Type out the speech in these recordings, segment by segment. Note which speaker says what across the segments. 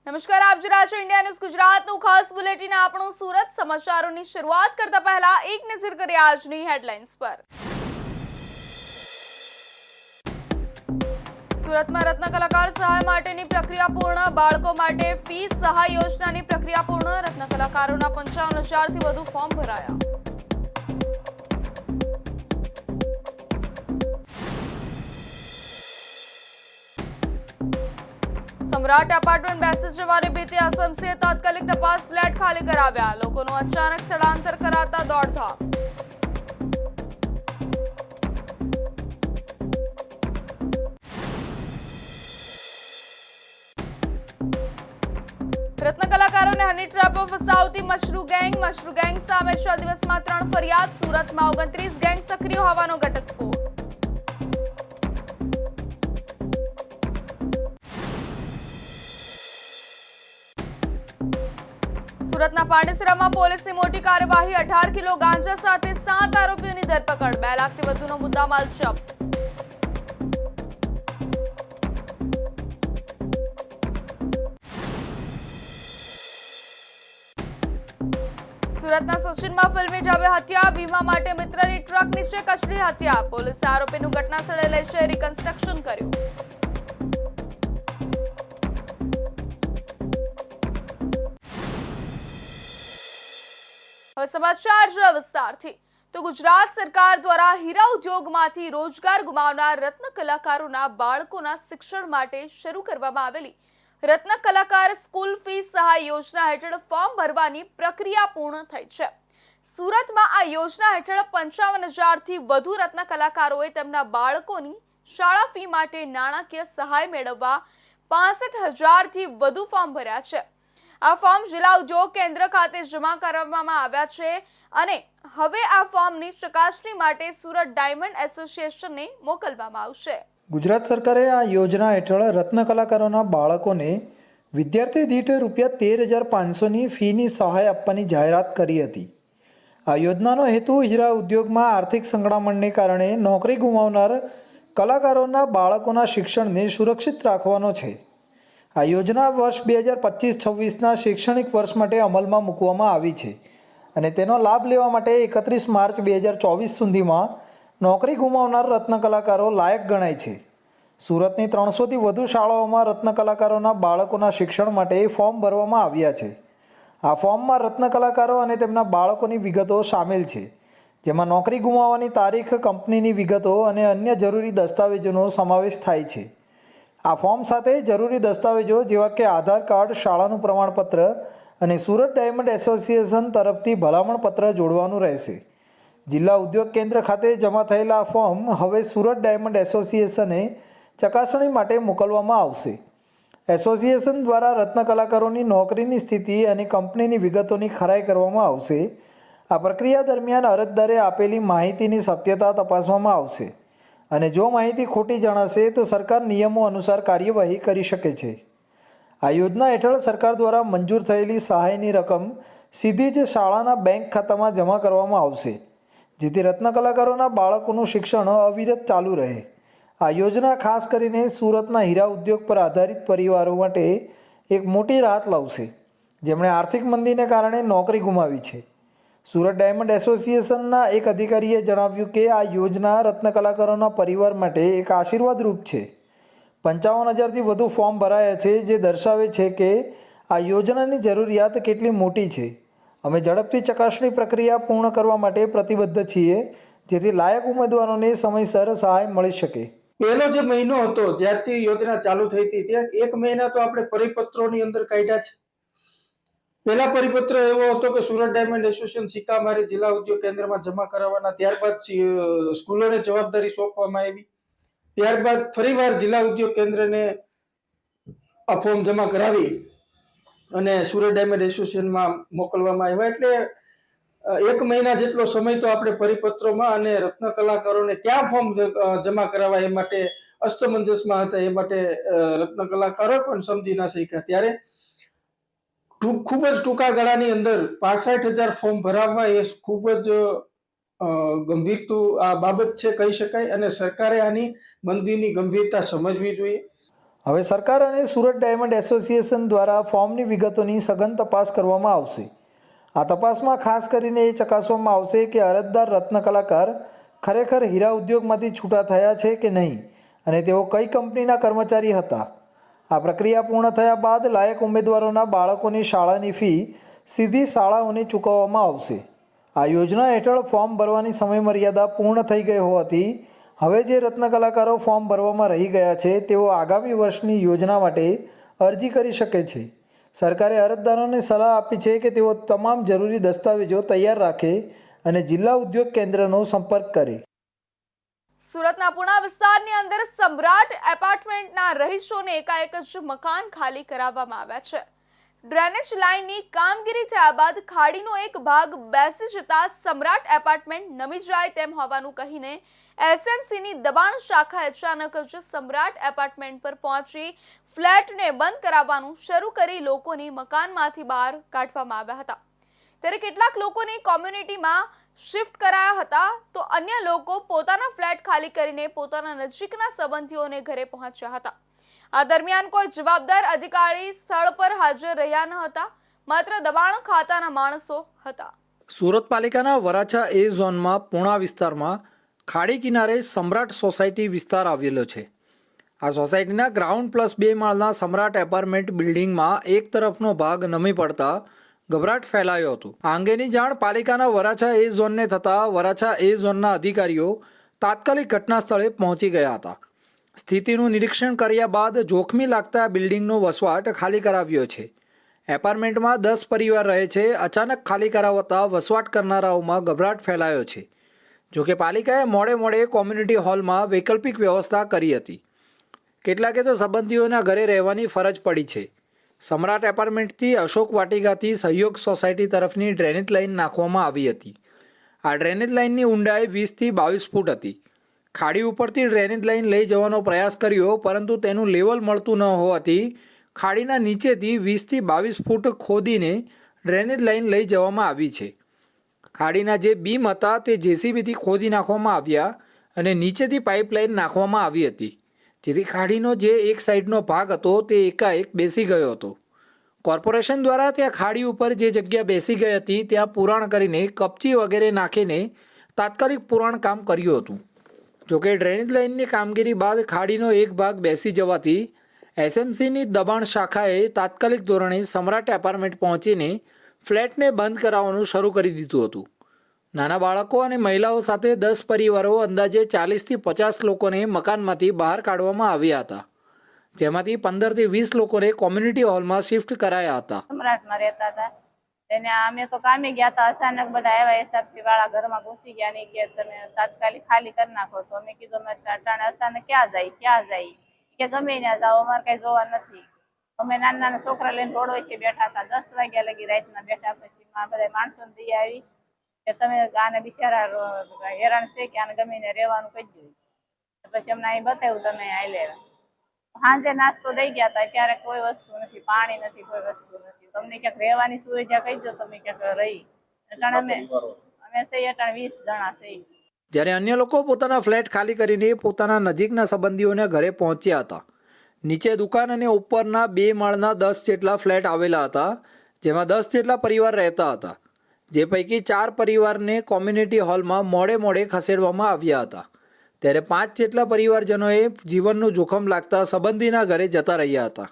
Speaker 1: નમસ્કાર, આપ જોઈ રહ્યા છો ઇન્ડિયા ન્યૂઝ ગુજરાતનું ખાસ બુલેટિન આપણું સુરત સમાચારોની શરૂઆત કરતા પહેલા એક નજર કરીએ આજની હેડલાઇન્સ પર। સુરતમાં રત્ન કલાકાર સહાય માટેની પ્રક્રિયા પૂર્ણ, બાળકો માટે ફી સહાય યોજનાની પ્રક્રિયા પૂર્ણ, રત્ન કલાકારોના 55,000થી વધુ ફોર્મ ભરાયા। सम्राट अपार्टमेंट बेसी जवानी बीती असमसे तात्कालिक तपास फ्लेट खाली कराव्या, लोकोનું अचानक સ્થળાંતર કરાતા દોડધામ। રત્ન કલાકારોને હની ટ્રેપમાં ફસાવતી મશરૂ ગેંગ સામે 6 દિવસમાં 3 ફરિયાદ। સુરતમાં 29 ગેંગ સક્રિય હોવાનો ઘટસ્ફોટ। સુરતના પાંડેસરામાં પોલીસની મોટી કાર્યવાહી, 18 કિલો ગાંજા સાથે 7 આરોપીઓની ધરપકડ, 2 લાખથી વધુનો મુદ્દામાલ જપ્ત। સુરતના સચિનમાં ફિલ્મી ઢબે હત્યા, વીમા માટે મિત્રની ટ્રક નીચે કચડી હત્યા, પોલીસે આરોપીનું ઘટના સ્થળે લઈ જઈ રિકન્સ્ટ્રક્શન કર્યું। હવે સમાચાર વિસ્તારથી। તો ગુજરાત સરકાર દ્વારા હીરા ઉદ્યોગમાંથી રોજગાર ગુમાવનાર રત્ન કલાકારોના બાળકોના શિક્ષણ માટે શરૂ કરવામાં આવેલી રત્ન કલાકાર સ્કૂલ ફી સહાય યોજના હેઠળ ફોર્મ ભરવાની પ્રક્રિયા પૂર્ણ થઈ છે। સુરતમાં આ યોજના હેઠળ 55,000થી વધુ રત્ન કલાકારોએ તેમના બાળકોની શાળા ફી માટે નાણાકીય સહાય મેળવવા 65,000થી વધુ ફોર્મ ભર્યા છે। આ ફોર્મ જિલ્લા ઉદ્યોગ કેન્દ્ર ખાતે જમા કરવામાં આવ્યા છે અને હવે આ ફોર્મની ચકાસણી માટે સુરત ડાયમંડ એસોસિએશનને મોકલવામાં આવશે।
Speaker 2: ગુજરાત સરકારે આ યોજના હેઠળ રત્ન કલાકારોના બાળકોને વિદ્યાર્થી દીઠ ₹13,500ની ફીની સહાય આપવાની જાહેરાત કરી હતી। આ યોજનાનો હેતુ હીરા ઉદ્યોગમાં આર્થિક સંકળામણને કારણે નોકરી ગુમાવનાર કલાકારોના બાળકોના શિક્ષણને સુરક્ષિત રાખવાનો છે। આ યોજના વર્ષ 2025-26ના શૈક્ષણિક વર્ષ માટે અમલમાં મૂકવામાં આવી છે અને તેનો લાભ લેવા માટે 31 માર્ચ 2024 સુધીમાં નોકરી ગુમાવનાર રત્ન કલાકારો લાયક ગણાય છે। સુરતની 300થી વધુ શાળાઓમાં રત્ન કલાકારોના બાળકોના શિક્ષણ માટે ફોર્મ ભરવામાં આવ્યા છે। આ ફોર્મમાં રત્ન કલાકારો અને તેમના બાળકોની વિગતો સામેલ છે, જેમાં નોકરી ગુમાવવાની તારીખ, કંપનીની વિગતો અને અન્ય જરૂરી દસ્તાવેજોનો સમાવેશ થાય છે। આ ફોર્મ સાથે જરૂરી દસ્તાવેજો જેવા કે આધાર કાર્ડ, શાળાનું પ્રમાણપત્ર અને સુરત ડાયમંડ એસોસિએશન તરફથી ભલામણ પત્ર જોડવાનું રહેશે। જિલ્લા ઉદ્યોગ કેન્દ્ર ખાતે જમા થયેલા આ ફોર્મ હવે સુરત ડાયમંડ એસોસિએશને ચકાસણી માટે મોકલવામાં આવશે। એસોસિએશન દ્વારા રત્ન કલાકારોની નોકરીની સ્થિતિ અને કંપનીની વિગતોની ખરાઈ કરવામાં આવશે। આ પ્રક્રિયા દરમિયાન અરજદારે આપેલી માહિતીની સત્યતા તપાસવામાં આવશે અને જો માહિતી ખોટી જણાશે તો સરકાર નિયમો અનુસાર કાર્યવાહી કરી શકે છે। આ યોજના હેઠળ સરકાર દ્વારા મંજૂર થયેલી સહાયની રકમ સીધી જ શાળાના બેંક ખાતામાં જમા કરવામાં આવશે, જેથી રત્ન કલાકારોના બાળકોનું શિક્ષણ અવિરત ચાલુ રહે। આ યોજના ખાસ કરીને સુરતના હીરા ઉદ્યોગ પર આધારિત પરિવારો માટે એક મોટી રાહત લાવશે, જેમણે આર્થિક મંદીને કારણે નોકરી ગુમાવી છે। સુરત ડાયમંડ એસોસિએશનના એક અધિકારીએ જણાવ્યું કે આ યોજના રત્ન કલાકારોના પરિવાર માટે એક આશીર્વાદરૂપ છે। 55,000થી વધુ ફોર્મ ભરાયા છે, જે દર્શાવે છે કે આ યોજનાની જરૂરિયાત કેટલી મોટી છે। અમે ઝડપથી ચકાસણી પ્રક્રિયા પૂર્ણ કરવા માટે પ્રતિબદ્ધ છીએ, જેથી લાયક ઉમેદવારોને સમયસર સહાય મળી શકે।
Speaker 3: પહેલો જે મહિનો હતો જ્યારથી યોજના ચાલુ થઈ હતી ત્યાં 1 મહિના તો આપણે પરિપત્રોની અંદર કાઢ્યા છે। પહેલા પરિપત્ર એવો હતો કે સુરત ડાયમંડ એસોસિએશન સિક્કામારી જિલ્લા ઉદ્યોગ કેન્દ્રમાં જમા કરાવવાના, ત્યારબાદ સ્કૂલોને જવાબદારી સોંપવામાં આવી, ત્યારબાદ ફરીવાર જિલ્લા ઉદ્યોગ કેન્દ્રને આ ફોર્મ જમા કરાવી અને સુરત ડાયમંડ એસોસિએશનમાં મોકલવામાં આવ્યા। એટલે 1 મહિના જેટલો સમય તો આપણે પરિપત્રોમાં અને રત્ન કલાકારોને ક્યાં ફોર્મ જમા કરાવવા એ માટે અસ્તમંજસમાં હતા। એ માટે રત્ન કલાકારો પણ સમજી ના શક્યા। ત્યારે ખૂબ જ ટૂંકા ગાળાની અંદર 65,000 ફોર્મ ભરાવવા એ ખૂબ જ ગંભીર આ બાબત છે કહી શકાય અને સરકારે આની મંદીની ગંભીરતા સમજવી જોઈએ।
Speaker 2: હવે સરકાર અને સુરત ડાયમંડ એસોસિએશન દ્વારા ફોર્મની વિગતોની સઘન તપાસ કરવામાં આવશે. આ તપાસમાં ખાસ કરીને એ ચકાસવામાં આવશે કે અરજદાર રત્ન કલાકાર ખરેખર હીરા ઉદ્યોગમાંથી છૂટા થયા છે કે નહીં અને તેઓ કઈ કંપનીના કર્મચારી હતા. આ પ્રક્રિયા પૂર્ણ થયા બાદ લાયક ઉમેદવારોના બાળકોની શાળાની ફી સીધી શાળાઓને ચૂકવવામાં આવશે. આ યોજના હેઠળ ફોર્મ ભરવાની સમયમર્યાદા પૂર્ણ થઈ ગઈ હોવાથી હવે જે રત્ન કલાકારો ફોર્મ ભરવામાં રહી ગયા છે તેઓ આગામી વર્ષની યોજના માટે અરજી કરી શકે છે. સરકારે અરજદારોને સલાહ આપી છે કે તેઓ તમામ જરૂરી દસ્તાવેજો તૈયાર રાખે અને જિલ્લા ઉદ્યોગ કેન્દ્રનો સંપર્ક કરે.
Speaker 1: સુરતના પુણા વિસ્તારની અંદર સમ્રાટ એપાર્ટમેન્ટના રહીશોને એકાએક જ મકાન ખાલી કરાવવામાં આવ્યા છે. ડ્રેનેજ લાઇનની કામગીરી થયા બાદ ખાડીનો એક ભાગ બેસી જતા સમ્રાટ એપાર્ટમેન્ટ નમી જાય તેમ હોવાનું કહીને એસએમસીની દબાણ શાખાએ અચાનક જ સમ્રાટ એપાર્ટમેન્ટ પર પહોંચી ફ્લેટને બંધ કરાવવાનું શરૂ કરી લોકોને મકાનમાંથી બહાર કાઢવામાં આવ્યા હતા. ત્યારે કેટલાક લોકોને કોમ્યુનિટીમાં શિફ્ટ કરાયા હતા તો અન્ય લોકો પોતાના ફ્લેટ ખાલી કરીને પોતાના નજીકના સંબંધીઓને ઘરે પહોંચ્યા હતા. આ દરમિયાન કોઈ જવાબદાર અધિકારી સ્થળ પર હાજર રહ્યા ન હતા, માત્ર દબાણ ખાતાના માણસો હતા.
Speaker 2: સુરત પાલિકાના વરાછા એ ઝોનમાં પૂણા વિસ્તારમાં ખાડી કિનારે સમ્રાટ સોસાયટી વિસ્તાર આવેલો છે. આ સોસાયટીના ગ્રાઉન્ડ+2 માળના સમ્રાટ એપાર્ટમેન્ટ બિલ્ડિંગમાં એક તરફનો ભાગ નમી પડતા ગભરાટ ફેલાયો હતો. આ અંગેની જાણ પાલિકાના વરાછા એ ઝોનને થતાં વરાછા એ ઝોનના અધિકારીઓ તાત્કાલિક ઘટના સ્થળે પહોંચી ગયા હતા. સ્થિતિનું નિરીક્ષણ કર્યા બાદ જોખમી લાગતા બિલ્ડિંગનો વસવાટ ખાલી કરાવ્યો છે. એપાર્ટમેન્ટમાં 10 પરિવાર રહે છે. અચાનક ખાલી કરાવતા વસવાટ કરનારાઓમાં ગભરાટ ફેલાયો છે. જોકે પાલિકાએ મોડે કોમ્યુનિટી હોલમાં વૈકલ્પિક વ્યવસ્થા કરી હતી. કેટલાકે તો સંબંધીઓના ઘરે રહેવાની ફરજ પડી છે. સમ્રાટ એપાર્ટમેન્ટથી અશોક વાટિકાથી સહયોગ સોસાયટી તરફની ડ્રેનેજ લાઇન નાખવામાં આવી હતી. આ ડ્રેનેજ લાઇનની ઊંડાઈ 20 થી 22 ફૂટ હતી. ખાડી ઉપરથી ડ્રેનેજ લાઇન લઈ જવાનો પ્રયાસ કર્યો પરંતુ તેનું લેવલ મળતું ન હોવાથી ખાડીના નીચેથી 20 થી 22 ફૂટ ખોદીને ડ્રેનેજ લાઇન લઈ જવામાં આવી છે. ખાડીના જે બીમ હતા તે જેસીબીથી ખોદી નાખવામાં આવ્યા અને નીચેથી પાઇપલાઇન નાખવામાં આવી હતી, જેથી ખાડીનો જે એક સાઈડનો ભાગ હતો તે એકાએક બેસી ગયો હતો. કોર્પોરેશન દ્વારા ત્યાં ખાડી ઉપર જે જગ્યા બેસી ગઈ હતી ત્યાં પુરાણ કરીને કપચી વગેરે નાખીને તાત્કાલિક પુરાણ કામ કર્યું હતું. જોકે ડ્રેનેજ લાઇનની કામગીરી બાદ ખાડીનો એક ભાગ બેસી જવાથી એસએમસીની દબાણ શાખાએ તાત્કાલિક ધોરણે સમ્રાટ એપાર્ટમેન્ટ પહોંચીને ફ્લેટને બંધ કરાવવાનું શરૂ કરી દીધું હતું. નાના બાળકો અને મહિલાઓ સાથે 10 પરિવારો અંદાજે 40 થી 50 લોકોને મકાનમાંથી બહાર કાઢવામાં આવ્યા હતા, જેમાંથી 15 થી 20 લોકોને કોમ્યુનિટી હોલમાં શિફ્ટ કરાયા હતા.
Speaker 4: સમ્રાટમાં રહેતા હતા એને અમે તો કામે ગયા હતા. અચાનક બધા આવ્યા એસઆરપી વાળા ઘરમાં ઘૂસી ગયા ને કે તમે તાત્કાલિક ખાલી કરી નાખો. તો અમે કીધું અમે અટાણે અચાનક ક્યાં જાય કે ગમે ત્યાં જાઓ, અમારે કઈ જોવા નથી. અમે નાના છોકરા લઈને રોડવે બેઠા હતા. 10 વાગ્યા લગી રાતના બેઠા. પછી બધા માણસો દઈ આવી કે તમે આને બિચારા હેરાન છે કે આને ગમે ને રહેવાનું કહી દઉં. પછી અમને અહીં બતાવ્યું તમે આ લેવા. સાંજે નાસ્તો દઈ ગયા હતા, ક્યારેક કોઈ વસ્તુ નથી, પાણી નથી, કોઈ વસ્તુ નથી. તમને ક્યાંક રહેવાની સુવિધા કહી દો, તમે ક્યાંક રહી. એટલે અમે સહી 20 જણા સહી.
Speaker 2: જ્યારે અન્ય લોકો પોતાના ફ્લેટ ખાલી કરીને પોતાના નજીકના સંબંધીઓને ઘરે પહોંચ્યા હતા. નીચે દુકાન અને ઉપરના 2 માળના 10 જેટલા ફ્લેટ આવેલા હતા, જેમાં 10 જેટલા પરિવાર રહેતા હતા, જે પૈકી 4 પરિવારને કોમ્યુનિટી હોલમાં મોડે ખસેડવામાં આવ્યા હતા. ત્યારે 5 જેટલા પરિવારજનોએ જીવનનું જોખમ લાગતા સંબંધીના ઘરે જતા રહ્યા હતા.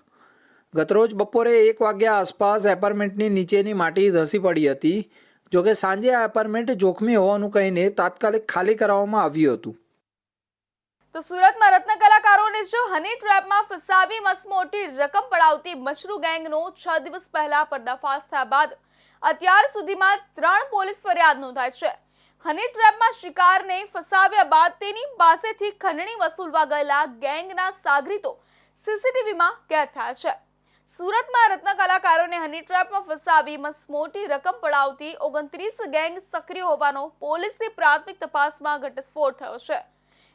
Speaker 2: ગતરોજ બપોરે 1 વાગ્યા આસપાસ એપાર્ટમેન્ટની નીચેની માટી ધસી પડી હતી. જોકે સાંજે આ એપાર્ટમેન્ટ જોખમી હોવાનું કહીને તાત્કાલિક ખાલી કરાવવામાં આવ્યું હતું.
Speaker 1: તો સુરતમાં રત્ન કલાકારોને જો હની ટ્રેપમાં ફસાવી મસમોટી રકમ પડાવતી મશરૂ ગેંગનો 6 દિવસ પહેલા પર્દાફાશ થયા બાદ અત્યાર સુધીમાં 3 પોલીસ ફરિયાદ નોંધાઈ છે. હની ટ્રેપમાં શિકારને ફસાવ્યા બાદ તેની પાસેથી ખંડણી વસૂલવા ગયેલા ગેંગના સાગરીતો સીસીટીવીમાં કેદ થયા છે. સુરતમાં રત્ન કલાકારોને હની ટ્રેપમાં ફસાવી મસમોટી રકમ પડાવતી 29 ગેંગ સક્રિય હોવાનો પોલીસની પ્રાથમિક તપાસમાં ઘટસ્ફોટ થયો છે.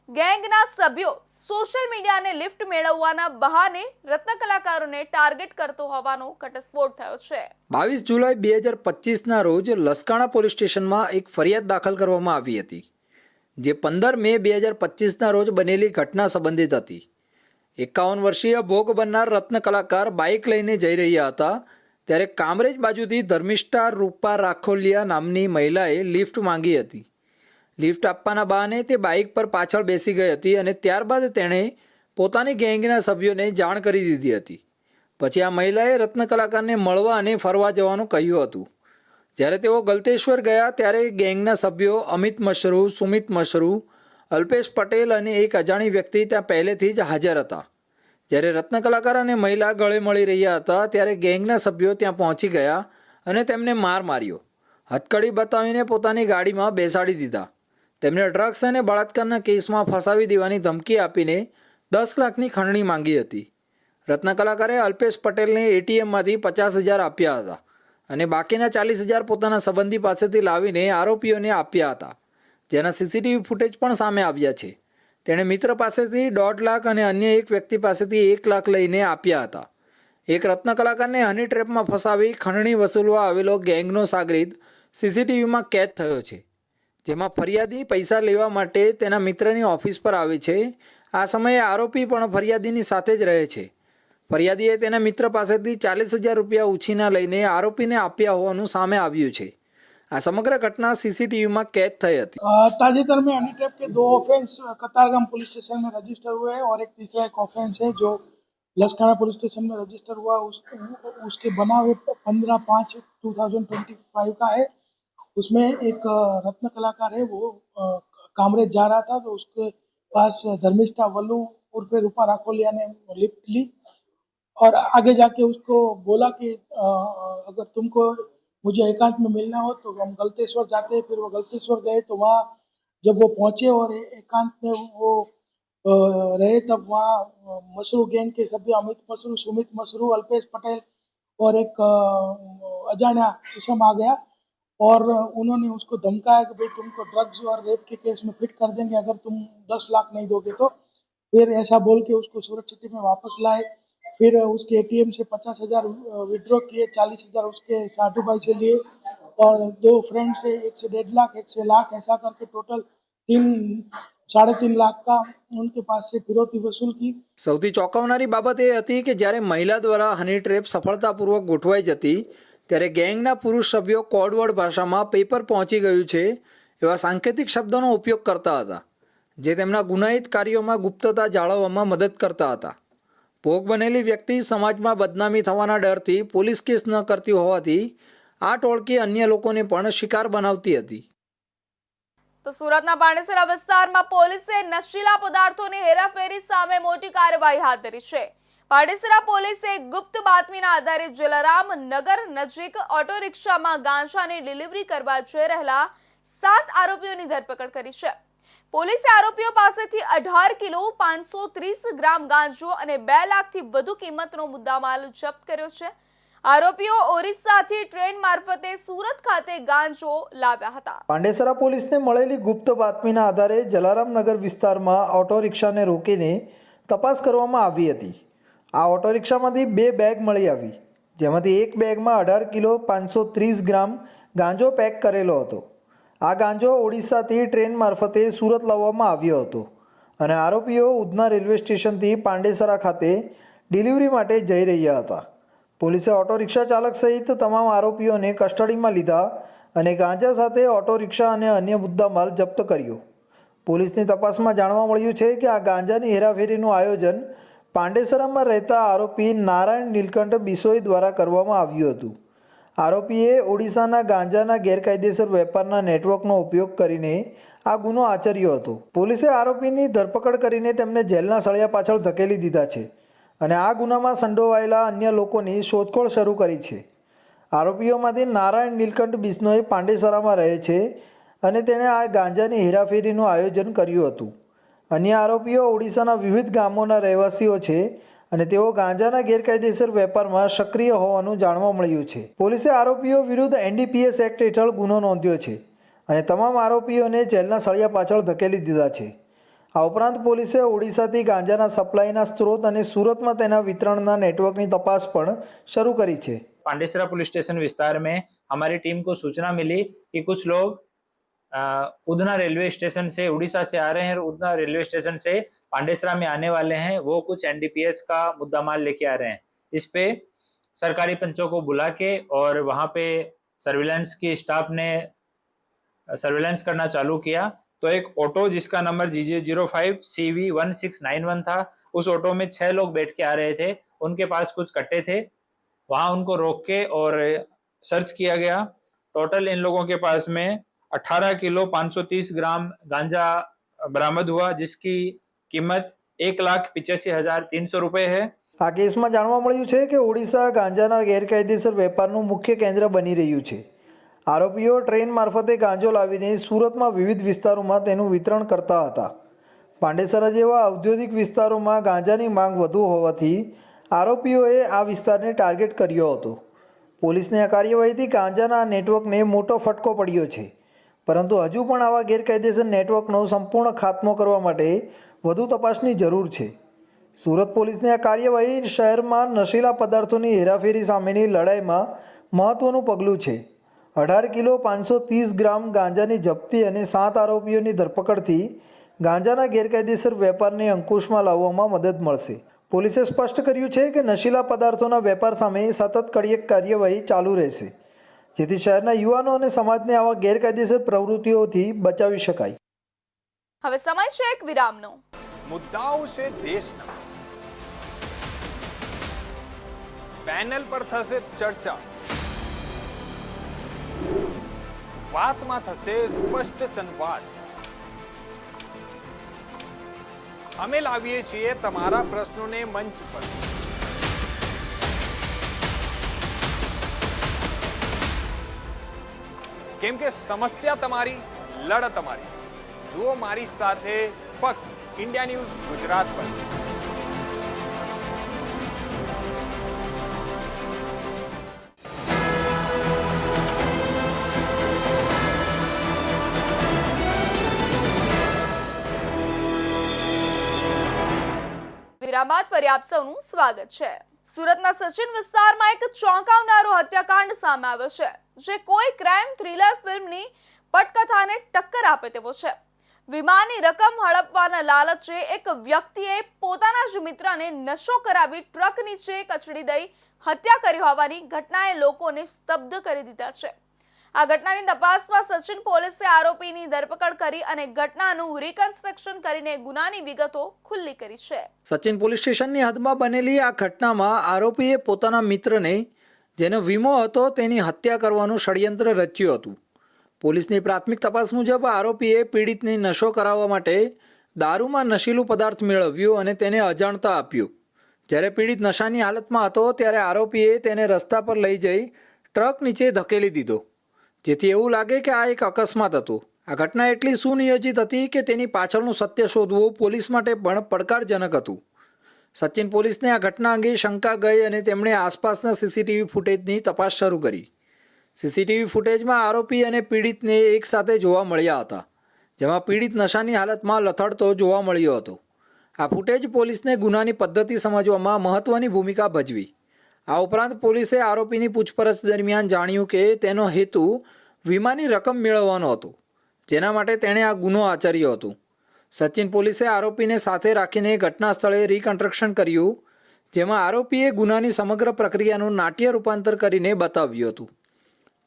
Speaker 1: ગેંગના સભ્યો સોશિયલ મીડિયાને લિફ્ટ મેળવવાના બહાને રત્ન કલાકારોને ટાર્ગેટ કરતો હોવાનો ઘટસ્ફોટ થયો છે.
Speaker 2: 22 જુલાઈ 2025ના રોજ લસકાણા પોલીસ સ્ટેશનમાં એક ફરિયાદ દાખલ કરવામાં આવી હતી, જે 15 મે 2025ના રોજ બનેલી ઘટના સંબંધિત હતી. 51 વર્ષીય ભોગ બનનાર રત્ન કલાકાર બાઇક લઈને જઈ રહ્યા હતા ત્યારે કામરેજ બાજુથી ધર્મિષ્ઠા રૂપા રાખોલિયા નામની મહિલાએ લિફ્ટ માંગી હતી. લિફ્ટ આપવાના બહાને તે બાઇક પર પાછળ બેસી ગઈ હતી અને ત્યારબાદ તેણે પોતાની ગેંગના સભ્યોને જાણ કરી દીધી હતી. પછી આ મહિલાએ રત્ન કલાકારને મળવા અને ફરવા જવાનું કહ્યું હતું. જ્યારે તેઓ ગલતેશ્વર ગયા ત્યારે ગેંગના સભ્યો અમિત મશરૂ, સુમિત મશરૂ, અલ્પેશ પટેલ અને એક અજાણી વ્યક્તિ ત્યાં પહેલેથી જ હાજર હતા. જ્યારે રત્ન કલાકાર અને મહિલા ગળે મળી રહ્યા હતા ત્યારે ગેંગના સભ્યો ત્યાં પહોંચી ગયા અને તેમને માર માર્યો. હથકડી બતાવીને પોતાની ગાડીમાં બેસાડી દીધા. તેમને ડ્રગ્સ અને બળાત્કારના કેસમાં ફસાવી દેવાની ધમકી આપીને 10 લાખની ખંડણી માંગી હતી. રત્ન કલાકારે અલ્પેશ પટેલને એટીએમમાંથી 50,000 આપ્યા હતા અને બાકીના 40,000 પોતાના સંબંધી પાસેથી લાવીને આરોપીઓને આપ્યા હતા, જેના સીસીટીવી ફૂટેજ પણ સામે આવ્યા છે. તેણે મિત્ર પાસેથી 1.5 લાખ અને અન્ય એક વ્યક્તિ પાસેથી 1 લાખ લઈને આપ્યા હતા. એક રત્ન કલાકારને હની ટ્રેપમાં ફસાવી ખંડણી વસૂલવા આવેલો ગેંગનો સાગરીત સીસીટીવીમાં કેદ થયો છે, જેમાં ફરિયાદી પૈસા લેવા માટે તેના મિત્રની ઓફિસ પર આવે છે. આ સમયે આરોપી પણ ફરિયાદીની સાથે જ રહે છે. ફરિયાદીએ તેના મિત્ર પાસેથી 40,000 રૂપિયા ઉછીના લઈને આરોપીને આપ્યા હોવાનું સામે આવ્યું છે. આ સમગ્ર ઘટના सीसीटीवी में कैद થઈ હતી.
Speaker 5: ताजेतर में हनी ट्रैप के 2 ऑफेंस कतारगाम पुलिस स्टेशन में रजिस्टर हुए हैं और एक तीसरा एक ऑफेंस है जो लसकाना पुलिस स्टेशन में रजिस्टर हुआ. उसके बना हुए 15/5/2025 का है. उसमें एक रत्न कलाकार है वो कामरेज जा रहा था तो उसके पास धर्मिष्ठा वल्लू उर्फे रूपा राखोलिया ने लिफ्ट ली और आगे जाके उसको बोला कि अगर तुमको मुझे एकांत में मिलना हो तो हम गलतेश्वर जाते हैं. फिर वो गलतेश्वर गए तो वहाँ जब वो पहुँचे और एकांत में वो रहे तब वहाँ मशरू गैंग के सभ्य अमित मशरू, सुमित मशरू, अल्पेश पटेल और एक अजाना इसम आ गया और उन्होंने उसको धमकाया कि भाई तुमको ड्रग्स और रेप के केस में फिट कर देंगे अगर तुम 10 लाख नहीं दोगे तो. फिर ऐसा बोल के उसको सूरत सिटी में वापस लाए. फिर उसके एटीएम से 50,000 विड्रॉ किए, 40,000 उसके साधु भाई से लिए और 2 फ्रेंड से एक से 1.5 लाख, एक से लाख, ऐसा करके टोटल 3-3.5 लाख का उनके पास से फिरौती वसूल की.
Speaker 2: સૌથી ચોંકાવનારી બાબત એ હતી કે જ્યારે મહિલા દ્વારા હની ટ્રેપ સફળતાપૂર્વક ગોઠવાઈ જતી ત્યારે ગેંગના પુરુષ સભ્યો કોડવર્ડ ભાષામાં પેપર પહોંચી ગયું છે એવા સાંકેતિક શબ્દોનો ઉપયોગ કરતા હતા, જે તેમના ગુનાહિત કાર્યોમાં ગુપ્તતા જાળવવામાં મદદ કરતા હતા. ભોગ બનેલી વ્યક્તિ સમાજમાં બદનામી થવાના ડરથી પોલીસ કેસ ન કરતી હોવાથી આ ટોળકી અન્ય લોકોને પણ શિકાર બનાવતી હતી.
Speaker 1: તો સુરતના પાંડેસરા વિસ્તારમાં પોલીસે નશીલા પદાર્થોની હેરાફેરી સામે મોટી કાર્યવાહી હાથ ધરી છે. પાંડેસરા પોલીસે ગુપ્ત બાતમીના આધારે જલારામ નગર નજીક ઓટો રિક્ષામાં ગાંજાની ડિલિવરી કરવા જઈ રહેલા 7 આરોપીઓની ધરપકડ કરી છે. પોલીસે આરોપીઓ પાસેથી 18 કિલો 530 ગ્રામ ગાંજો અને 2 લાખથી વધુ કિંમતનો મુદ્દામાલ જપ્ત કર્યો છે. આરોપીઓ ઓરિસ્સાથી ટ્રેન મારફતે સુરત ખાતે ગાંજો લાવ્યા હતા.
Speaker 2: પાંડેસરા પોલીસને મળેલી ગુપ્ત બાતમીના આધારે જલારામનગર વિસ્તારમાં ઓટો રિક્ષાને રોકીને તપાસ કરવામાં આવી હતી. આ ઓટો રિક્ષામાંથી 2 બેગ મળી આવી, જેમાંથી એક બેગમાં 18 કિલો 530 ગ્રામ ગાંજો પેક કરેલો હતો. આ ગાંજો ઓડિશાથી ટ્રેન મારફતે સુરત લાવવામાં આવ્યો હતો અને આરોપીઓ ઉધના રેલવે સ્ટેશનથી પાંડેસરા ખાતે ડિલિવરી માટે જઈ રહ્યા હતા. પોલીસે ઓટો રિક્ષા ચાલક સહિત તમામ આરોપીઓને કસ્ટડીમાં લીધા અને ગાંજા સાથે ઓટો રિક્ષા અને અન્ય મુદ્દામાલ જપ્ત કર્યો. પોલીસની તપાસમાં જાણવા મળ્યું છે કે આ ગાંજાની હેરાફેરીનું આયોજન પાંડેસરામાં રહેતા આરોપી નારાયણ નીલકંઠ બિસોઈ દ્વારા કરવામાં આવ્યું હતું. આરોપીએ ઓડિશાના ગાંજાના ગેરકાયદેસર વેપારના નેટવર્કનો ઉપયોગ કરીને આ ગુનો આચર્યો હતો. પોલીસે આરોપીની ધરપકડ કરીને તેમને જેલના સળિયા પાછળ ધકેલી દીધા છે અને આ ગુનામાં સંડોવાયેલા અન્ય લોકોની શોધખોળ શરૂ કરી છે. આરોપીઓમાંથી નારાયણ નીલકંઠ બિશ્નોઈ પાંડેસરામાં રહે છે અને તેણે આ ગાંજાની હેરાફેરીનું આયોજન કર્યું હતું. અન્ય આરોપીઓ ઓડિશાના વિવિધ ગામોના રહેવાસીઓ છે અને તેઓ ગાંજાના ગેરકાયદેસર વેપારમાં સક્રિય હોવાનું જાણવા મળ્યું છે. પોલીસે આરોપીઓ વિરુદ્ધ NDPS એક્ટ હેઠળ ગુનો નોંધ્યો છે અને તમામ આરોપીઓને જેલના સળિયા પાછળ ધકેલી દીધા છે. આ ઉપરાંત પોલીસે ઓડિશાથી ગાંજાના સપ્લાયના સ્ત્રોત અને સુરતમાં તેના વિતરણના નેટવર્કની તપાસ પણ શરૂ કરી છે.
Speaker 6: पांडेसरा पुलिस स्टेशन विस्तार में हमारी टीम को सूचना मिली कि कुछ लोग उधना रेलवे स्टेशन से उड़ीसा से आ रहे हैं और उधना रेलवे स्टेशन से पांडेसरा में आने वाले हैं वो कुछ एनडीपीएस का मुद्दा माल लेके आ रहे हैं। इस पे सरकारी पंचों को बुला के और वहां पे सर्विलांस की स्टाफ ने सर्विलांस करना चालू किया तो एक ऑटो जिसका नंबर GJ05 CV1691 था, उस ऑटो में 6 लोग बैठ के आ रहे थे। उनके पास कुछ कट्टे थे, वहां उनको रोक के और सर्च किया गया। टोटल इन लोगों के पास में 18 किलो 530 ग्राम गांजा बरामद हुआ, जिसकी कीमत 1,85,300 रुपए है।
Speaker 2: આ કેસમાં જાણવા મળ્યું છે કે ઓડિશા ગાંજાના ગેરકાયદેસર વેપારનું મુખ્ય કેન્દ્ર બની રહ્યું છે। આરોપીઓ ટ્રેન મારફતે ગાંજો લાવીને સુરતમાં વિવિધ વિસ્તારોમાં તેનું વિતરણ કરતા હતા। પાંડેસરા જેવા ઔદ્યોગિક વિસ્તારોમાં ગાંજાની માંગ વધુ હોવાથી આરોપીઓએ આ વિસ્તારને ટાર્ગેટ કર્યો હતો। પોલીસની આ કાર્યવાહીથી ગાંજાના નેટવર્કને મોટો ફટકો પડ્યો છે, પરંતુ હજુ પણ આવા ગેરકાયદેસર નેટવર્કનો સંપૂર્ણ ખાત્મો કરવા માટે વધુ તપાસની જરૂર છે। સુરત પોલીસની આ કાર્યવાહી શહેરમાં નશીલા પદાર્થોની હેરાફેરી સામેની લડાઈમાં મહત્વનું પગલું છે। 18 કિલો 530 ગ્રામ ગાંજાની જપ્તી અને 7 આરોપીઓની ધરપકડથી ગાંજાના ગેરકાયદેસર વેપારને અંકુશમાં લાવવામાં મદદ મળશે। પોલીસે સ્પષ્ટ કર્યું છે કે નશીલા પદાર્થોના વેપાર સામે સતત કડક કાર્યવાહી ચાલુ રહેશે, જેથી શહેરના યુવાનો અને સમાજને આવા ગેરકાયદેસર પ્રવૃત્તિઓથી બચાવી શકાય।
Speaker 1: હવે સમય છે એક વિરામનો।
Speaker 7: મુદ્દાઓ છે દેશના, પેનલ પર થશે ચર્ચા, વાતમાં થશે સ્પષ્ટ સંવાદ। અમે લાવીએ છીએ તમારા પ્રશ્નોને મંચ પર। કેમ કે સમસ્યા તમારી, લડત તમારી। જુઓ મારી સાથે ફક્ત इंडिया न्यूज गुजरात पर।
Speaker 1: વિરામ બાદ ફરી આપ સૌનું સ્વાગત છે। સુરતના સચિન વિસ્તારમાં એક ચોંકાવનારો હત્યાકાંડ સામે આવ્યો છે, જે કોઈ ક્રાઇમ થ્રિલર ફિલ્મની પટકથાને ટક્કર આપે તેવો છે। વીમાની રકમ હડપવાના લાલચે એક વ્યક્તિએ પોતાના જ મિત્રને નશો કરાવી ટ્રક નીચે કચડી દઈ હત્યા કરી હોવાની ઘટનાએ લોકોને સ્તબ્ધ કરી દીધા છે। આ ઘટનાની તપાસમાં સચિન પોલીસે આરોપીની ધરપકડ કરી અને ઘટનાનું રિકન્સ્ટ્રક્શન કરીને ગુનાની વિગતો ખુલ્લી કરી છે।
Speaker 2: સચિન પોલીસ સ્ટેશનની હદમાં બનેલી આ ઘટનામાં આરોપીએ પોતાના મિત્રને, જેનો વીમો હતો, તેની હત્યા કરવાનું ષડયંત્ર રચ્યું હતું। પોલીસની પ્રાથમિક તપાસ મુજબ આરોપીએ પીડિતને નશો કરાવવા માટે દારૂમાં નશીલું પદાર્થ મેળવ્યું અને તેને અજાણતા આપ્યું। જ્યારે પીડિત નશાની હાલતમાં હતો ત્યારે આરોપીએ તેને રસ્તા પર લઈ જઈ ટ્રક નીચે ધકેલી દીધો, જેથી એવું લાગે કે આ એક અકસ્માત હતો। આ ઘટના એટલી સુનિયોજિત હતી કે તેની પાછળનું સત્ય શોધવું પોલીસ માટે પણ પડકારજનક હતું। સચિન પોલીસને આ ઘટના અંગે શંકા ગઈ અને તેમણે આસપાસના સીસીટીવી ફૂટેજની તપાસ શરૂ કરી। સીસીટીવી ફૂટેજમાં આરોપી અને પીડિતને એકસાથે જોવા મળ્યા હતા, જેમાં પીડિત નશાની હાલતમાં લથડતો જોવા મળ્યો હતો। આ ફૂટેજ પોલીસને ગુનાની પદ્ધતિ સમજવામાં મહત્વની ભૂમિકા ભજવી। આ ઉપરાંત પોલીસે આરોપીની પૂછપરછ દરમિયાન જાણ્યું કે તેનો હેતુ વીમાની રકમ મેળવવાનો હતો, જેના માટે તેણે આ ગુનો આચર્યો હતો। સચિન પોલીસે આરોપીને સાથે રાખીને ઘટના સ્થળે રિકન્સ્ટ્રક્શન કર્યું, જેમાં આરોપીએ ગુનાની સમગ્ર પ્રક્રિયાનું નાટ્ય રૂપાંતર કરીને બતાવ્યું હતું।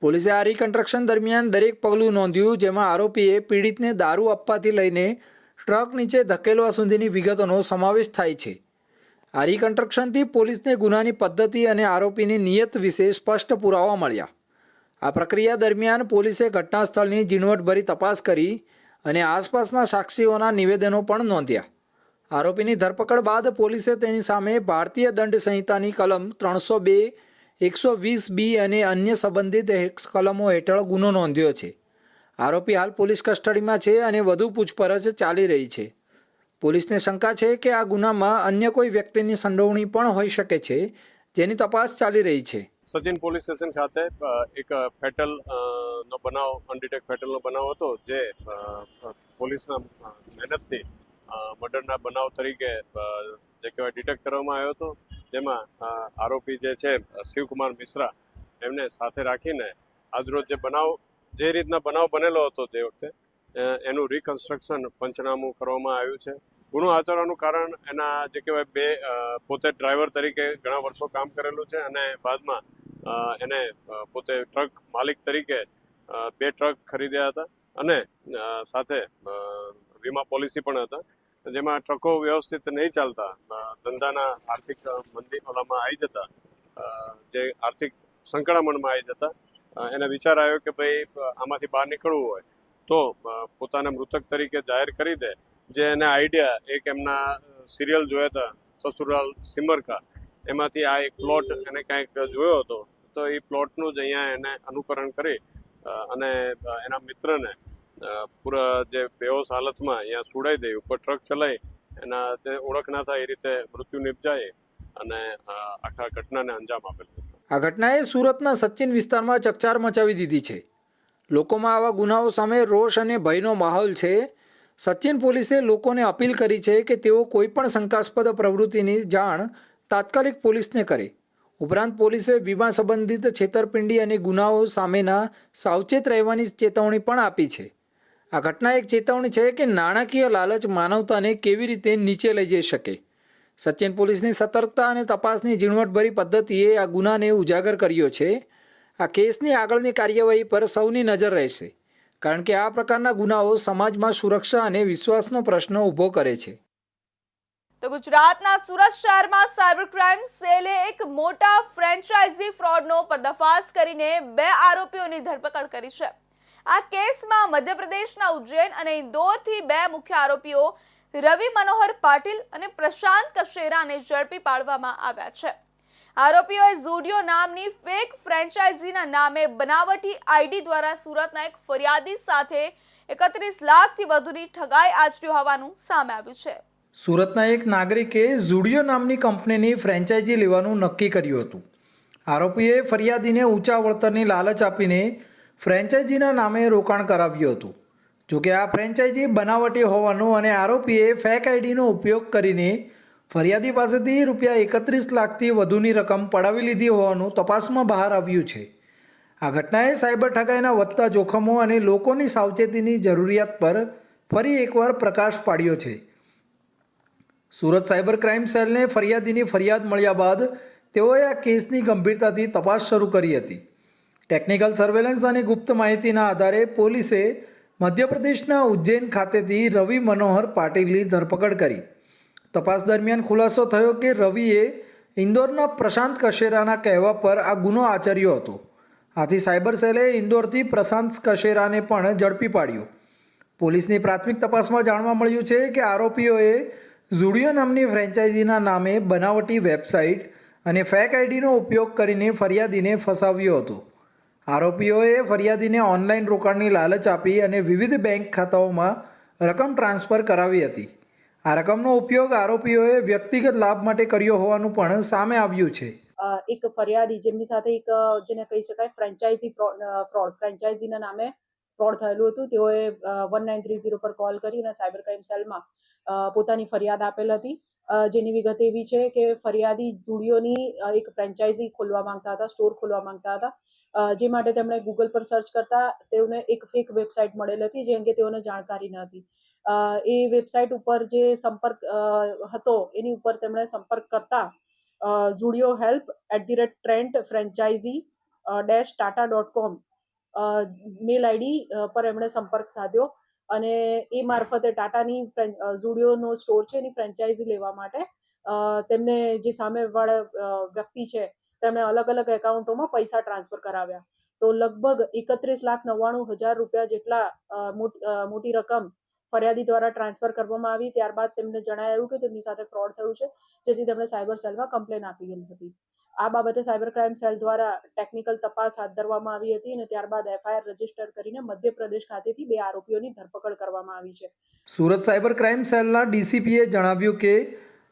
Speaker 2: પોલીસે આ રિકન્સ્ટ્રક્શન દરમિયાન દરેક પગલું નોંધ્યું, જેમાં આરોપીએ પીડિતને દારૂ આપવાથી લઈને ટ્રક નીચે ધકેલવા સુધીની વિગતોનો સમાવેશ થાય છે। આ રિકન્સ્ટ્રક્શનથી પોલીસને ગુનાની પદ્ધતિ અને આરોપીની નિયત વિશે સ્પષ્ટ પુરાવા મળ્યા। આ પ્રક્રિયા દરમિયાન પોલીસે ઘટના સ્થળની ઝીણવટભરી તપાસ કરી અને આસપાસના સાક્ષીઓના નિવેદનો પણ નોંધ્યા। આરોપીની ધરપકડ બાદ પોલીસે તેની સામે ભારતીય દંડ સંહિતાની કલમ 302, 120B અને અન્ય સંબંધિત કલમો હેઠળ ગુનો નોંધ્યો છે। આરોપી હાલ પોલીસ કસ્ટડીમાં છે અને વધુ પૂછપરછ ચાલી રહી છે। પોલીસને શંકા છે કે આ ગુનામાં અન્ય કોઈ વ્યક્તિની સંડોવણી પણ હોઈ શકે છે, જેની તપાસ ચાલી રહી છે।
Speaker 8: સચિન પોલીસ સ્ટેશન ખાતે એક ફેટલ નો બનાવ, અનડિટેક્ટ ફેટલનો બનાવ હતો, જે પોલીસના મહેનતથી મર્ડરના બનાવ તરીકે જે કહેવાય ડિટેક્ટ કરવામાં આવ્યો હતો। જેમાં આરોપી જે છે શિવકુમાર મિશ્રા, એમને સાથે રાખીને આજરોજ જે રીતના બનાવ બનેલો હતો તે વખતે એનું રિકન્સ્ટ્રક્શન પંચનામું કરવામાં આવ્યું છે। ગુનો આચરવાનું કારણ એના જે કહેવાય પોતે ડ્રાઈવર તરીકે ઘણા વર્ષો કામ કરેલું છે અને બાદમાં એને પોતે ટ્રક માલિક તરીકે 2 ટ્રક ખરીદ્યા હતા અને સાથે વીમા પોલિસી પણ હતા, જેમાં ટ્રકો વ્યવસ્થિત નહીં ચાલતા ધંધાના આર્થિક મંદી ઓલામાં આવી જતા, જે આર્થિક સંકળામણમાં આવી જતા એને વિચાર આવ્યો કે ભાઈ આમાંથી બહાર નીકળવું હોય તો પોતાને મૃતક તરીકે જાહેર કરી દે. જે એને આઈડિયા એક એમના સિરિયલ જોયા હતા સસુરાલ સિમરકા, એમાંથી આ એક પ્લોટ એને કંઈક જોયો હતો, તો એ પ્લોટનું જ અહીંયા એને અનુકરણ કરી અને એના મિત્રને પૂરા જે બેહોશ હાલતમાં અહીંયા સુડાઈ દઈ, ઉપર ટ્રક ચલાવી એના તે ઓળખ ના થાય એ રીતે મૃત્યુ નિપજાય અને આખા ઘટનાને અંજામ આપેલું.
Speaker 2: આ ઘટનાએ સુરતના સચિન વિસ્તારમાં ચકચાર મચાવી દીધી છે. લોકોમાં આવા ગુનાઓ સામે રોષ અને ભયનો માહોલ છે. સચિન પોલીસે લોકોને અપીલ કરી છે કે તેઓ કોઈપણ શંકાસ્પદ પ્રવૃત્તિની જાણ તાત્કાલિક પોલીસને કરે. ઉપરાંત પોલીસે વીમા સંબંધિત છેતરપિંડી અને ગુનાઓ સામેના સાવચેત રહેવાની ચેતવણી પણ આપી છે. આ ઘટના એક ચેતવણી છે કે નાણાકીય લાલચ માનવતાને કેવી રીતે નીચે લઈ જઈ શકે. સચિન પોલીસની સતર્કતા અને તપાસની ઝીણવટભરી પદ્ધતિએ આ ગુનાને ઉજાગર કર્યો છે. આ કેસની આગળની કાર્યવાહી પર સૌની નજર રહેશે, કારણ કે આ પ્રકારના ગુનાઓ સમાજમાં સુરક્ષા અને વિશ્વાસનો પ્રશ્ન ઊભો કરે છે.
Speaker 1: તો ગુજરાતના સુરત શહેરમાં સાયબર ક્રાઇમ સેલે એક મોટા ફ્રેન્ચાઇઝી ફ્રોડનો પર્દાફાશ કરીને 2 આરોપીઓની ધરપકડ કરી છે. આ કેસમાં મધ્યપ્રદેશના ઉજ્જૈન અને ઇન્દોરથી 2 મુખ્ય આરોપીઓ રવિ મનોહર પાટીલ અને પ્રશાંત કશેરાને ઝડપી પાડવામાં આવ્યા છે. આરોપીઓએ ઝુડિયો નામની ફેક ફ્રેન્ચાઇઝીના નામે બનાવટી આઈડી દ્વારા સુરતના એક ફરિયાદી સાથે 31 લાખથી વધુની ઠગાઈ આચરી હોવાનું સામે આવ્યું છે.
Speaker 2: સુરતના એક નાગરિકે ઝુડિયો નામની કંપનીની ફ્રેન્ચાઇઝી લેવાનું નક્કી કર્યું હતું. આરોપીએ ફરિયાદીને ઊંચા વળતરની લાલચ આપીને ફ્રેન્ચાઇઝીના નામે રોકાણ કરાવ્યું હતું. જોકે આ ફ્રેન્ચાઇઝી બનાવટી હોવાનું અને આરોપીએ ફેક આઈડીનો ઉપયોગ કરીને ફરિયાદી પાસેથી રૂપિયા 31 લાખથી વધુની રકમ પડાવી લીધી હોવાનું તપાસમાં બહાર આવ્યું છે. આ ઘટનાએ સાયબર ઠગાઈના વધતા જોખમો અને લોકોની સાવચેતીની જરૂરિયાત પર ફરી એકવાર પ્રકાશ પાડ્યો છે. સુરત સાયબર ક્રાઇમ સેલને ફરિયાદીની ફરિયાદ મળ્યા બાદ તેઓએ આ કેસની ગંભીરતાથી તપાસ શરૂ કરી હતી. ટેકનિકલ સર્વેલન્સ અને ગુપ્ત માહિતીના આધારે પોલીસે મધ્યપ્રદેશના ઉજ્જૈન ખાતેથી રવિ મનોહર પાટીલની ધરપકડ કરી. તપાસ દરમિયાન ખુલાસો થયો કે રવિએ ઇન્દોરના પ્રશાંત કશેરાના કહેવા પર આ ગુનો આચર્યો હતો. આથી સાયબર સેલે ઇન્દોરથી પ્રશાંત કશેરાને પણ ઝડપી પાડ્યો. પોલીસની પ્રાથમિક તપાસમાં જાણવા મળ્યું છે કે આરોપીઓએ ઝુડિયો નામની ફ્રેન્ચાઇઝીના નામે બનાવટી વેબસાઇટ અને ફેક આઈડીનો ઉપયોગ કરીને ફરિયાદીને ફસાવ્યો હતો. આરોપીઓએ ફરિયાદીને ઓનલાઈન રોકાણની લાલચ આપી અને વિવિધ બેંક ખાતાઓમાં રકમ ટ્રાન્સફર કરાવી હતી. આ રકમનો ઉપયોગ આરોપીઓએ વ્યક્તિગત લાભ માટે કર્યો હોવાનું પણ સામે આવ્યું છે.
Speaker 9: એક ફરિયાદી જેમની સાથે એક જેને કહી શકાય ફ્રેન્ચાઇઝીના નામે ફ્રોડ થયેલું હતું, તેઓએ 1930 પર કોલ કરી અને સાયબર ક્રાઇમ સેલમાં પોતાની ફરિયાદ આપેલ હતી. જેની વિગત એવી છે કે ફરિયાદી ઝુડિયોની એક ફ્રેન્ચાઇઝી ખોલવા માંગતા હતા, સ્ટોર ખોલવા માંગતા હતા. જે માટે તેમણે ગૂગલ પર સર્ચ કરતા તેઓને એક ફેક વેબસાઇટ મળેલ હતી, જે અંગે તેઓને જાણકારી ન હતી. એ વેબસાઇટ ઉપર જે સંપર્ક હતો એની ઉપર તેમણે સંપર્ક કરતા ઝુડિયો help@trent-franchisee-tata.com મેલ આઈડી પર એમણે સંપર્ક સાધ્યો અને એ મારફતે ટાટાની ઝુડિયોનો સ્ટોર છે એની ફ્રેન્ચાઇઝી લેવા માટે તેમને જે સામેવાળા વ્યક્તિ છે તેમણે અલગ અલગ એકાઉન્ટોમાં પૈસા ટ્રાન્સફર કરાવ્યા. તો લગભગ 31,99,000 રૂપિયા જેટલા મોટી રકમ ફરિયાદી દ્વારા ટ્રાન્સફર કરવામાં આવી. ત્યારબાદ તેમને જણાવ્યું કે તેમની સાથે ફ્રોડ થયું છે, જેથી તેમણે સાયબર સેલમાં કમ્પ્લેન આપી હતી. આ બાબતે સાયબર ક્રાઇમ સેલ દ્વારા ટેકનિકલ તપાસ હાથ ધરવામાં આવી હતી અને ત્યારબાદ એફઆઈઆર રજીસ્ટર કરીને મધ્યપ્રદેશ ખાતેથી 2 આરોપીઓની ધરપકડ કરવામાં આવી છે.
Speaker 2: સુરત સાયબર ક્રાઇમ સેલના ડીસીપીએ જણાવ્યું કે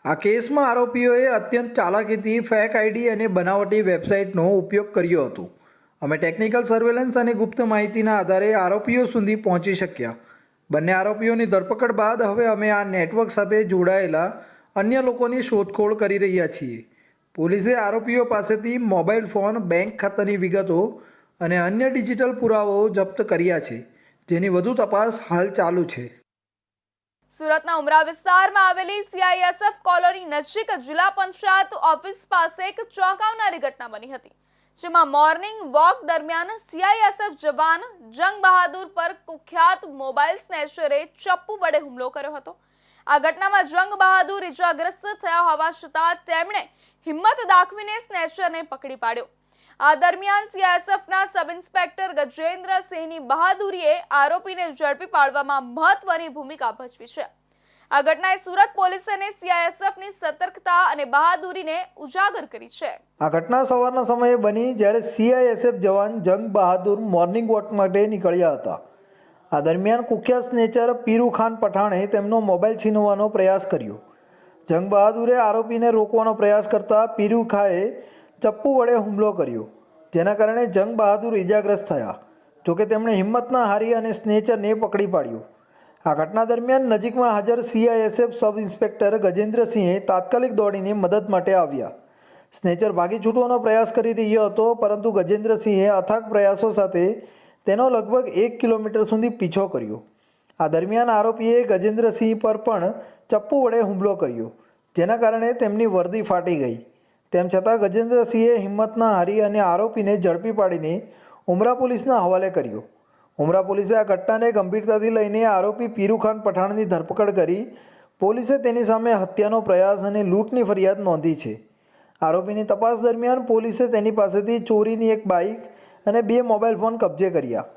Speaker 2: આ કેસમાં આરોપીઓએ અત્યંત ચાલાકીથી ફેક આઈડી અને બનાવટી વેબસાઇટનો ઉપયોગ કર્યો હતો. અમે ટેકનિકલ સર્વેલન્સ અને ગુપ્ત માહિતીના આધારે આરોપીઓ સુધી પહોંચી શક્યા. બંને આરોપીઓની ધરપકડ બાદ હવે અમે આ નેટવર્ક સાથે જોડાયેલા અન્ય લોકોની શોધખોળ કરી રહ્યા છીએ. પોલીસે આરોપીઓ પાસેથી મોબાઈલ ફોન, બેંક ખાતાની વિગતો અને અન્ય ડિજિટલ પુરાવાઓ જપ્ત કર્યા છે, જેની વધુ તપાસ હાલ ચાલુ છે.
Speaker 1: સુરતના ઉમરા વિસ્તારમાં આવેલી CISF કોલોની નજીક જિલ્લા પંચાયત ઓફિસ પાસે એક ચોંકાવનારી ઘટના બની હતી, જેમાં મોર્નિંગ વોક દરમિયાન CISF જવાન જંગ બહાદુર પર કુખ્યાત મોબાઈલ સ્નેચરે ચપ્પુ વડે હુમલો કર્યો હતો. આ ઘટનામાં જંગ બહાદુર ઇજાગ્રસ્ત થયા હોવા છતાં તેમણે હિંમત દાખવીને સ્નેચરને પકડી પાડ્યો. આ દરમિયાન CISFના સબ ઇન્સ્પેક્ટર ગજેન્દ્રસિંહની બહાદુરીએ આરોપીને ઝડપી પાડવામાં મહત્વની ભૂમિકા ભજવી છે. આ ઘટનાએ સુરત પોલીસ અને CISFની સતર્કતા અને બહાદુરીને ઉજાગર કરી છે.
Speaker 2: આ ઘટના સવારના સમયે બની જ્યારે CISF જવાન જંગ બહાદુર મોર્નિંગ વોક માટે નીકળ્યા હતા. આ દરમિયાન કુખ્યાત સ્નેચર પીરુ ખાન પઠાણે તેમનો મોબાઈલ છીનવવાનો પ્રયાસ કર્યો. જંગ બહાદુરે આરોપીને રોકવાનો પ્રયાસ કરતા પીરુ ખાએ ચપ્પુ વડે હુમલો કર્યો, જેના કારણે જંગ બહાદુર ઇજાગ્રસ્ત થયા. જોકે તેમણે હિંમત ના હારી અને સ્નેચરને પકડી પાડ્યો. આ ઘટના દરમિયાન નજીકમાં હાજર CISF સબ ઇન્સ્પેક્ટર ગજેન્દ્રસિંહે તાત્કાલિક દોડીને મદદ માટે આવ્યા. સ્નેચર ભાગી છૂટવાનો પ્રયાસ કરી રહ્યો હતો, પરંતુ ગજેન્દ્રસિંહે અથાગ પ્રયાસો સાથે તેનો લગભગ 1 કિલોમીટર સુધી પીછો કર્યો. આ દરમિયાન આરોપીએ ગજેન્દ્રસિંહ પર પણ ચપ્પુ વડે હુમલો કર્યો, જેના કારણે તેમની વર્દી ફાટી ગઈ. તેમ છતાં ગજેન્દ્રસિંહે હિંમત ના હારી અને આરોપીને ઝડપી પાડીને ઉમરા પોલીસના હવાલે કર્યો. ઉમરા પોલીસે આ ઘટનાને ગંભીરતાથી લઈને આરોપી પીરુ ખાન પઠાણની ધરપકડ કરી પોલીસે તેની સામે હત્યાનો પ્રયાસ અને લૂંટની ફરિયાદ નોંધી છે. આરોપીની તપાસ દરમિયાન પોલીસે તેની પાસેથી ચોરીની એક બાઇક અને 2 મોબાઈલ ફોન કબજે કર્યા.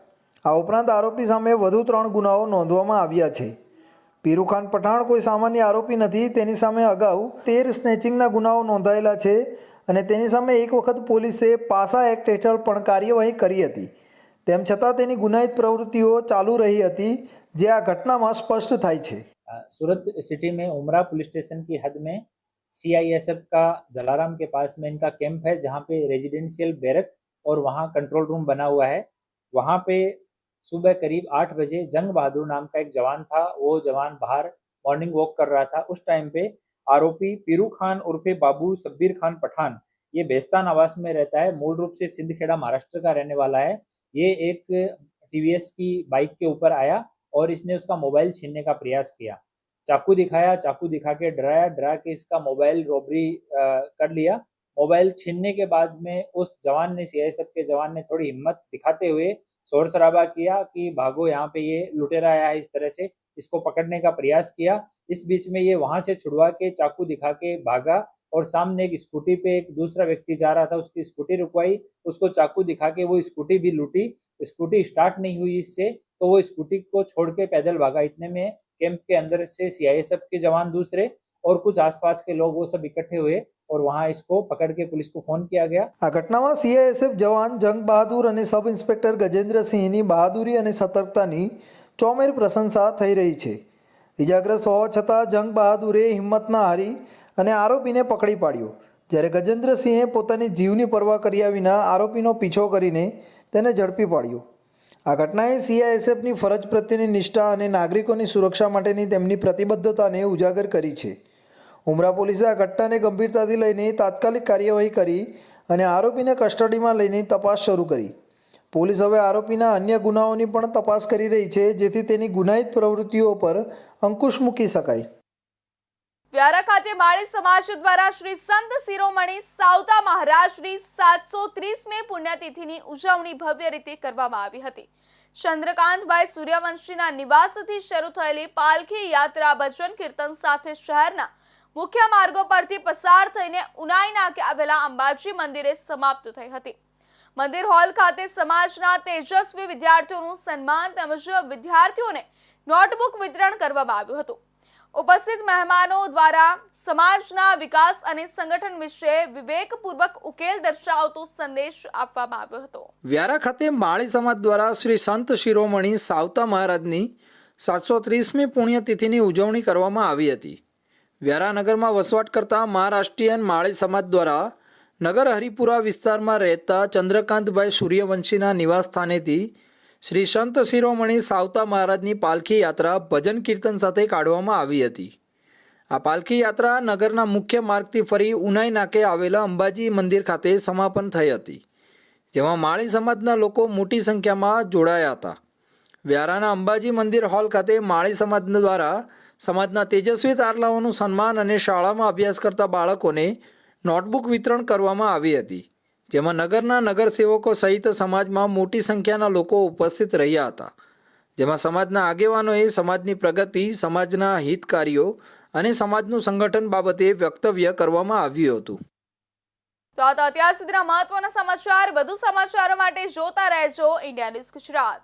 Speaker 2: આ ઉપરાંત આરોપી સામે વધુ 3 ગુનાઓ નોંધવામાં આવ્યા છે. પીરુ ખાન પઠાણ કોઈ સામાન્ય આરોપી નથી. તેની સામે અગાઉ 13 સ્નેચિંગના ગુનાઓ નોંધાયેલા છે અને તેની સામે એક વખત પોલીસે પાસા એક્ટ હેઠળ પણ કાર્યવાહી કરી હતી. તેમ છતાં તેની ગુનાહિત પ્રવૃત્તિઓ ચાલુ રહી હતી, જે આ ઘટનામાં સ્પષ્ટ થાય છે.
Speaker 6: सूरत सिटी में उमरा पुलिस स्टेशन की हद में CISF का जलाराम के पास में इनका कैंप है, जहाँ पे रेजिडेंशियल बैरक और वहाँ कंट्रोल रूम बना हुआ है. वहाँ पे सुबह करीब 8 बजे जंग बहादुर नाम का एक जवान था. वो जवान बाहर मॉर्निंग वॉक कर रहा था. उस टाइम पे आरोपी पीरू खान उर्फे बाबू सब्बीर खान पठान, ये बेस्तान आवास में रहता है. मूल रूप से सिंधखेड़ा महाराष्ट्र का रहने वाला है. ये एक TVS की बाइक के ऊपर आया और इसने उसका मोबाइल छीनने का प्रयास किया. चाकू दिखाया, चाकू दिखा के डराया, डरा के इसका मोबाइल रॉबरी कर लिया. मोबाइल छीनने के बाद में उस जवान ने, CISF के जवान ने थोड़ी हिम्मत दिखाते हुए शोर शराबा किया कि भागो, यहाँ पे ये लुटेरा आया है. इस तरह से इसको पकड़ने का प्रयास किया. इस बीच में ये वहां से छुड़वा के चाकू दिखा के भागा और सामने एक स्कूटी पे एक दूसरा व्यक्ति जा रहा था, उसकी स्कूटी रुकवाई, उसको चाकू दिखा के वो स्कूटी भी लूटी. स्कूटी स्टार्ट नहीं हुई इससे, तो वो स्कूटी को छोड़ के पैदल भागा. इतने में कैंप के अंदर से CISF के जवान दूसरे और कुछ आसपास के लोग वो सब इकट्ठे हुए और वहाँ इसको पकड़ के पुलिस को फोन किया गया.
Speaker 2: આ ઘટનામાં CISF જવાન જંગ બહાદુર અને સબ ઇન્સ્પેક્ટર ગજેન્દ્રસિંહની બહાદુરી અને સતર્કતાની ચોમેર પ્રશંસા થઈ રહી છે. ઇજાગ્રસ્ત હોવા છતાં જંગ બહાદુરે હિંમત ના હારી અને આરોપીને પકડી પાડ્યો, જ્યારે ગજેન્દ્રસિંહે પોતાની જીવની પરવા કર્યા વિના આરોપીનો પીછો કરીને તેને ઝડપી પાડ્યો. આ ઘટનાએ CISFની ફરજ પ્રત્યેની નિષ્ઠા અને નાગરિકોની સુરક્ષા માટેની તેમની પ્રતિબદ્ધતાને ઉજાગર કરી છે. ઉમરા પોલીસે આ ઘટનાને ગંભીરતાથી લઈને તાત્કાલિક કાર્યવાહી કરી અને આરોપીને કસ્ટડીમાં લઈને તપાસ શરૂ કરી. પોલીસ હવે આરોપીના અન્ય ગુનાઓની પણ તપાસ કરી રહી છે, જેથી તેની ગુનાહિત પ્રવૃત્તિઓ પર અંકુશ મૂકી શકાય.
Speaker 1: વ્યારા ખાતે માળી સમાજ દ્વારા શ્રી સંત શિરોમણી સાવતા મહારાજની 730મી પુણ્યતિથિની ઉજવણી ભવ્ય રીતે કરવામાં આવી હતી. ચંદ્રકાંતભાઈ સૂર્યવંશીના નિવાસથી શરૂ થયેલી પાલખી યાત્રા ભજન કીર્તન સાથે શહેરના મુખ્ય માર્ગો પરથી પસાર થઈને ઉનાઈ નાકે આવેલા અંબાજી મંદિરે સમાપ્ત થઈ હતી. મંદિર હોલ ખાતે સમાજના તેજસ્વી વિદ્યાર્થીઓનું સન્માન તેમજ વિદ્યાર્થીઓને નોટબુક વિતરણ કરવામાં આવ્યું હતું. ઉપસ્થિત મહેમાનો દ્વારા સમાજના વિકાસ અને સંગઠન વિશે વિવેકપૂર્વક ઉકેલ દર્શાવતો સંદેશ આપવામાં આવ્યો હતો.
Speaker 2: વ્યારા ખાતે માળી સમાજ દ્વારા શ્રી સંત શિરોમણી સાવતા મહારાજની 730મી પુણ્યતિથિની ઉજવણી કરવામાં આવી હતી. વ્યારા નગરમાં વસવાટ કરતા મહારાષ્ટ્રીયન માળી સમાજ દ્વારા નગર હરિપુરા વિસ્તારમાં રહેતા ચંદ્રકાંતભાઈ સૂર્યવંશીના નિવાસ સ્થાનેથી શ્રી સંત શિરોમણી સાવતા મહારાજની પાલખી યાત્રા ભજન કીર્તન સાથે કાઢવામાં આવી હતી. આ પાલખી યાત્રા નગરના મુખ્ય માર્ગથી ફરી ઉનાઈ નાકે આવેલા અંબાજી મંદિર ખાતે સમાપન થઈ હતી, જેમાં માળી સમાજના લોકો મોટી સંખ્યામાં જોડાયા હતા. વ્યારાના અંબાજી મંદિર હોલ ખાતે માળી સમાજ દ્વારા સમાજના તેજસ્વી તારલાઓનું સન્માન અને શાળામાં અભ્યાસ કરતા બાળકોને નોટબુક વિતરણ કરવામાં આવી હતી, જેમાં નગરના નગરસેવકો સહિત સમાજમાં મોટી સંખ્યાના લોકો ઉપસ્થિત રહ્યા હતા, જેમાં સમાજના આગેવાનોએ સમાજની પ્રગતિ, સમાજના હિતકારીઓ અને સમાજનું સંગઠન બાબતે વક્તવ્ય કરવામાં આવ્યું હતું.
Speaker 1: તો આ તો અત્યાર સુધીના મહત્વના સમાચાર. વધુ સમાચારો માટે જોતા રહેજો ઇન્ડિયા ન્યૂઝ ગુજરાત.